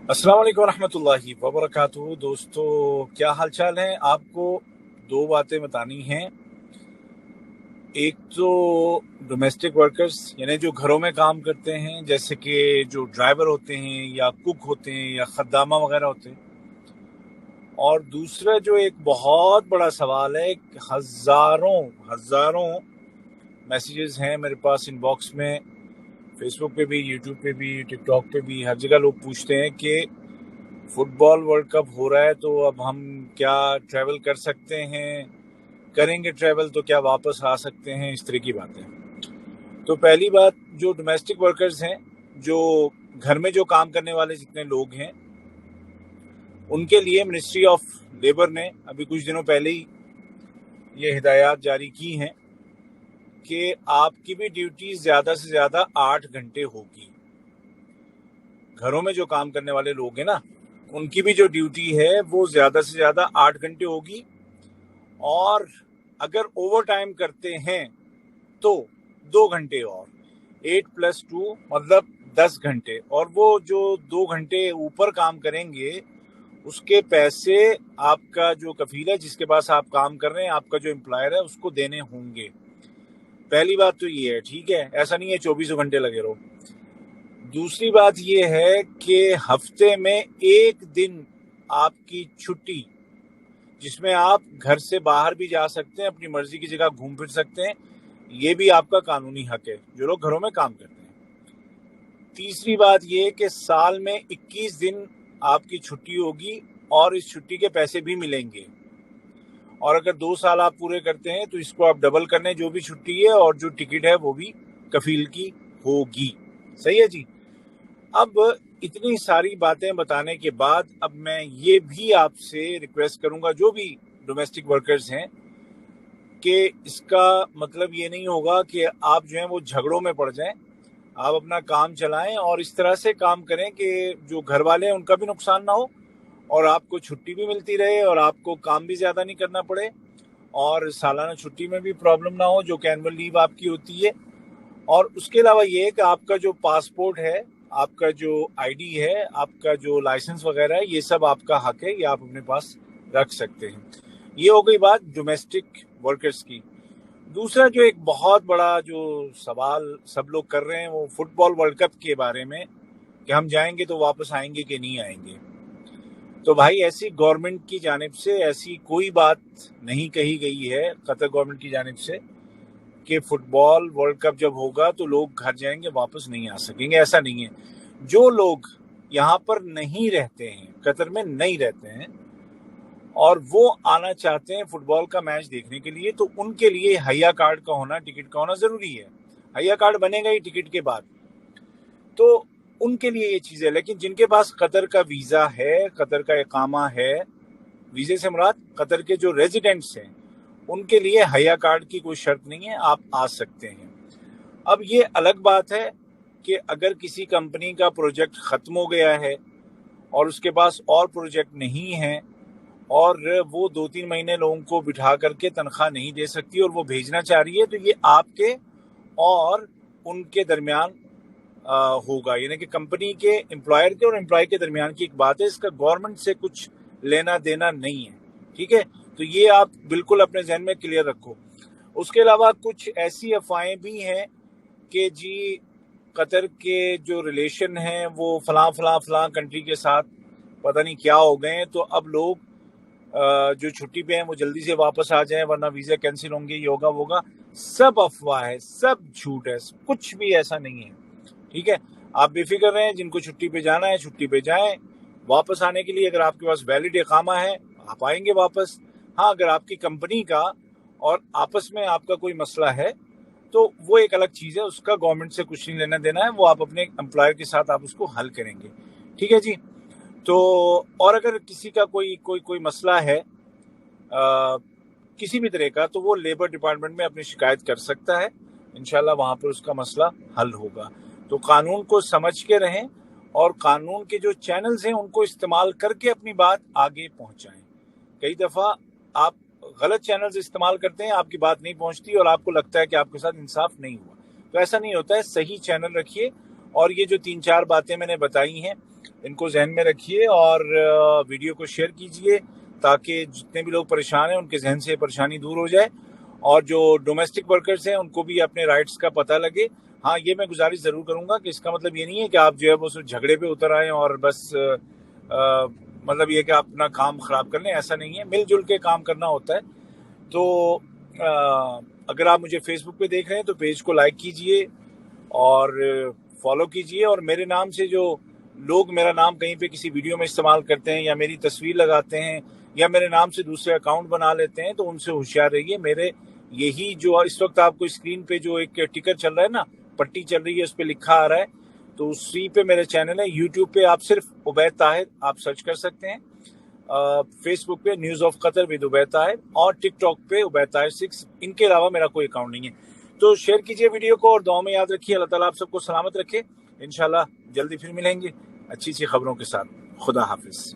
अस्सलाम वालेकुम रहमतुल्लाहि व बरकातुहू। दोस्तों, क्या हाल चाल है? आपको दो बातें बतानी हैं। एक तो डोमेस्टिक वर्कर्स यानी जो घरों में काम करते हैं, जैसे कि जो ड्राइवर होते हैं या कुक होते हैं या खद्दामा वगैरह होते हैं। और दूसरा जो एक बहुत बड़ा सवाल है, हज़ारों हज़ारों मैसेजेस हैं मेरे पास इनबॉक्स में, फेसबुक पे भी, यूट्यूब पे भी, टिकटॉक पे भी, हर जगह लोग पूछते हैं कि फुटबॉल वर्ल्ड कप हो रहा है तो अब हम क्या ट्रैवल कर सकते हैं, करेंगे ट्रैवल तो क्या वापस आ सकते हैं, इस तरह की बातें। तो पहली बात, जो डोमेस्टिक वर्कर्स हैं, जो घर में जो काम करने वाले जितने लोग हैं, उनके लिए मिनिस्ट्री ऑफ लेबर ने अभी कुछ दिनों पहले ही ये हिदायत जारी की हैं कि आपकी भी ड्यूटी ज़्यादा से ज़्यादा 8 घंटे होगी। घरों में जो काम करने वाले लोग हैं ना, उनकी भी जो ड्यूटी है वो ज़्यादा से ज़्यादा 8 घंटे होगी। और अगर ओवर टाइम करते हैं तो 2 घंटे और, 8+2 मतलब 10 घंटे। और वो जो 2 घंटे ऊपर काम करेंगे उसके पैसे आपका जो कफील है, जिसके पास आप काम कर रहे हैं, आपका जो एम्प्लॉयर है, उसको देने होंगे। पहली बात तो ये है, ठीक है? ऐसा नहीं है 24 घंटे लगे रहो। दूसरी बात ये है कि हफ्ते में एक दिन आपकी छुट्टी, जिसमें आप घर से बाहर भी जा सकते हैं, अपनी मर्जी की जगह घूम फिर सकते हैं, ये भी आपका कानूनी हक है जो लोग घरों में काम करते हैं। तीसरी बात ये कि साल में 21 दिन आपकी छुट्टी होगी और इस छुट्टी के पैसे भी मिलेंगे। और अगर 2 साल आप पूरे करते हैं तो इसको आप डबल करने, जो भी छुट्टी है और जो टिकट है वो भी कफील की होगी। सही है जी? अब इतनी सारी बातें बताने के बाद अब मैं ये भी आपसे रिक्वेस्ट करूंगा, जो भी डोमेस्टिक वर्कर्स हैं, कि इसका मतलब ये नहीं होगा कि आप जो है वो झगड़ों में पड़ जाएं। आप अपना काम चलाएं और इस तरह से काम करें कि जो घर वाले हैं उनका भी नुकसान ना हो और आपको छुट्टी भी मिलती रहे और आपको काम भी ज़्यादा नहीं करना पड़े और सालाना छुट्टी में भी प्रॉब्लम ना हो जो कि एनुअल लीव आपकी होती है। और उसके अलावा ये है कि आपका जो पासपोर्ट है, आपका जो आईडी है, आपका जो लाइसेंस वगैरह है, ये सब आपका हक है, ये आप अपने पास रख सकते हैं। ये हो गई बात डोमेस्टिक वर्कर्स की। दूसरा जो एक बहुत बड़ा जो सवाल सब लोग कर रहे हैं वो फुटबॉल वर्ल्ड कप के बारे में, कि हम जाएंगे तो वापस आएंगे कि नहीं आएंगे। तो भाई, ऐसी गवर्नमेंट की जानिब से ऐसी कोई बात नहीं कही गई है, कतर गवर्नमेंट की जानिब से, कि फुटबॉल वर्ल्ड कप जब होगा तो लोग घर जाएंगे, वापस नहीं आ सकेंगे। ऐसा नहीं है। जो लोग यहाँ पर नहीं रहते हैं, कतर में नहीं रहते हैं, और वो आना चाहते हैं फुटबॉल का मैच देखने के लिए, तो उनके लिए हया कार्ड का होना, टिकट का होना ज़रूरी है। हया कार्ड बनेगा ही टिकट के बाद, तो उनके लिए ये चीज़ है। लेकिन जिनके पास कतर का वीज़ा है, कतर का इकामा है, वीज़े से मुराद कतर के जो रेजिडेंट्स हैं, उनके लिए हया कार्ड की कोई शर्त नहीं है, आप आ सकते हैं। अब ये अलग बात है कि अगर किसी कंपनी का प्रोजेक्ट ख़त्म हो गया है और उसके पास और प्रोजेक्ट नहीं है और वो 2-3 महीने लोगों को बिठा करके तनख्वाह नहीं दे सकती और वो भेजना चाह रही है, तो ये आपके और उनके दरमियान होगा, यानी कि कंपनी के एम्प्लॉयर के और एम्प्लॉय के दरमियान की एक बात है। इसका गवर्नमेंट से कुछ लेना देना नहीं है, ठीक है? तो ये आप बिल्कुल अपने जहन में क्लियर रखो। उसके अलावा कुछ ऐसी अफवाहें भी हैं कि जी कतर के जो रिलेशन हैं वो फलां कंट्री के साथ पता नहीं क्या हो गए हैं, तो अब लोग जो छुट्टी पे हैं वो जल्दी से वापस आ जाएं वरना वीज़ा कैंसिल होंगे, ये होगा वो होगा। सब अफवाह है, सब झूठ है, कुछ भी ऐसा नहीं है, ठीक है? आप बेफिक्र रहें, जिनको छुट्टी पे जाना है छुट्टी पे जाएं। वापस आने के लिए अगर आपके पास वैलिड इकामा है आप आएंगे वापस। हाँ, अगर आपकी कंपनी का और आपस में आपका कोई मसला है तो वो एक अलग चीज़ है, उसका गवर्नमेंट से कुछ नहीं लेना देना है, वो आप अपने एम्प्लॉयर के साथ आप उसको हल करेंगे, ठीक है जी? तो और अगर किसी का कोई कोई कोई मसला है किसी भी तरह का, तो वो लेबर डिपार्टमेंट में अपनी शिकायत कर सकता है। इंशाल्लाह वहाँ पर उसका मसला हल होगा। तो कानून को समझ के रहें और कानून के जो चैनल्स हैं उनको इस्तेमाल करके अपनी बात आगे पहुँचाएं। कई दफ़ा आप गलत चैनल्स इस्तेमाल करते हैं, आपकी बात नहीं पहुँचती और आपको लगता है कि आपके साथ इंसाफ नहीं हुआ। तो ऐसा नहीं होता है, सही चैनल रखिए اور یہ جو 3-4 باتیں میں نے بتائی ہیں ان کو ذہن میں رکھیے اور ویڈیو کو شیئر کیجئے تاکہ جتنے بھی لوگ پریشان ہیں ان کے ذہن سے پریشانی دور ہو جائے، اور جو ڈومیسٹک ورکرز ہیں ان کو بھی اپنے رائٹس کا پتہ لگے۔ ہاں یہ میں گزارش ضرور کروں گا کہ اس کا مطلب یہ نہیں ہے کہ آپ جو ہے وہ جھگڑے پہ اتر آئیں اور بس مطلب یہ کہ آپ اپنا کام خراب کر لیں، ایسا نہیں ہے، مل جل کے کام کرنا ہوتا ہے۔ تو اگر آپ مجھے فیس بک پہ دیکھ رہے ہیں تو پیج کو لائک کیجئے اور فالو کیجئے، اور میرے نام سے جو لوگ میرا نام کہیں پہ کسی ویڈیو میں استعمال کرتے ہیں یا میری تصویر لگاتے ہیں یا میرے نام سے دوسرے اکاؤنٹ بنا لیتے ہیں تو ان سے ہوشیار رہیے۔ میرے یہی جو اس وقت آپ کو اسکرین پہ جو ایک ٹکر چل رہا ہے نا، پٹی چل رہی ہے، اس پہ لکھا آ رہا ہے، تو اسی پہ میرے چینل ہے۔ یوٹیوب پہ آپ صرف عبید طاہر آپ سرچ کر سکتے ہیں، فیس بک پہ news of Qatar with Ubaid Tahir, اور ٹک ٹاک پہ عبید طاہر 6۔ ان کے علاوہ میرا کوئی اکاؤنٹ نہیں ہے۔ تو شیئر کیجئے ویڈیو کو اور دعاؤں میں یاد رکھیے۔ اللہ تعالیٰ آپ سب کو سلامت رکھے۔ انشاءاللہ جلدی پھر ملیں گے اچھی سی خبروں کے ساتھ۔ خدا حافظ۔